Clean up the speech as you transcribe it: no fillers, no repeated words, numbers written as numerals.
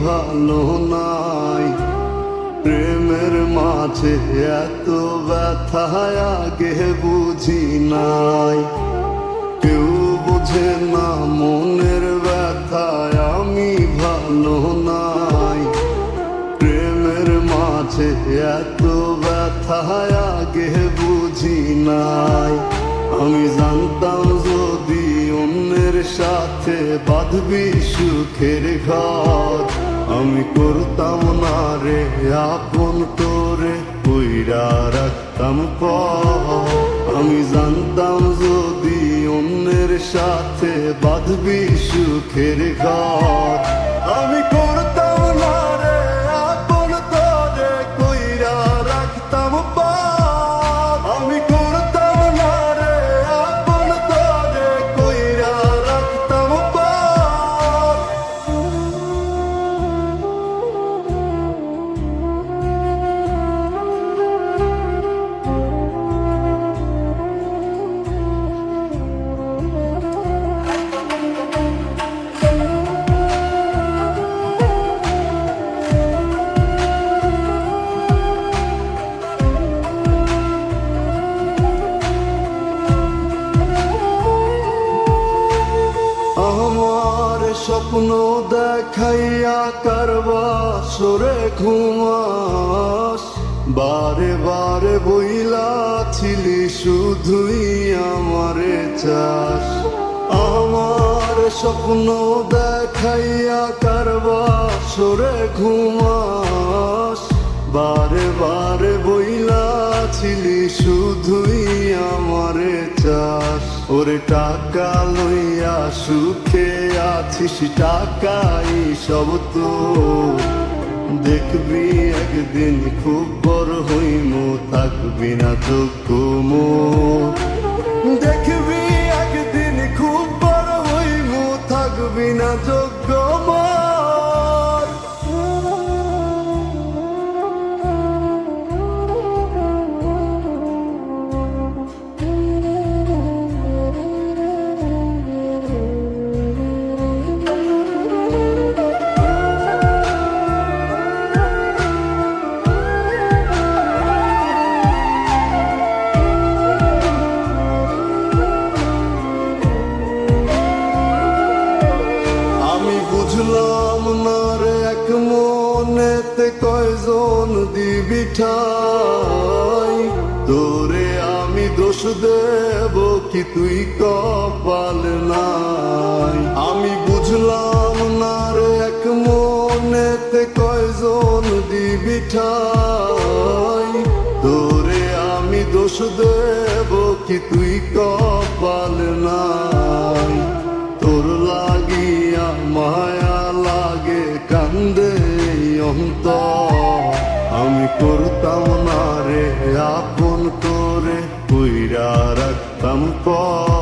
ভালো নাই। প্রেমের মাঝে এত ব্যথা আগে বুঝি নাই। কেউ বোঝে না মনের ব্যথায় আমি ভালো নাই। প্রেমের মাঝে এত ব্যথা আগে বুঝি নাই। আমি জানতাম যদি অন্যের সাথে বাঁধবি সুখের ঘর, আমি করতাম না রে আপন তোরে কইরা রাখতাম পর। আমি জানতাম যদি অন্যের সাথে বাঁধবি সুখের ঘর, আমি করতাম না রে আপন তোরে কইরা রাখতাম পর। আমি করতাম না রে আপন তোরে কইরা রাখতাম পর। আমার স্বপ্ন দেখাইয়া কারবা সরে ঘুমাস, বারে বারে বইলাছিলি শুধুই আমারে চাস। আমার স্বপ্ন দেখাইয়া কারবা সরে ঘুমাস, বারে বারে বইলাছিলি শুধুই আমারে চাস। ওরে টাকা লইয়া সুখে আছিস, টাকাই সব তো দেখবি একদিন খুব বড় হইমু, থাকবি না যোগ্য মোর। দেখবি একদিন খুব বড় হইমু, থাকবি না যোগ্য মোর। বুঝলাম না রে এক মনেতে কয়জন দিবি ঠাই, তোরে আমি দোষ দেব কি তুই কপাল নাই। আমি বুঝলাম না রে এক মনেতে কয়জন দিবি ঠাই, তোরে আমি দোষ দেব কি তুই কপাল নাই। তোর লাগিয়া মায়া লাগে কান্দে অন্তর, আমি করতাম না রে আপন তোরে কইরা রাখতাম পর।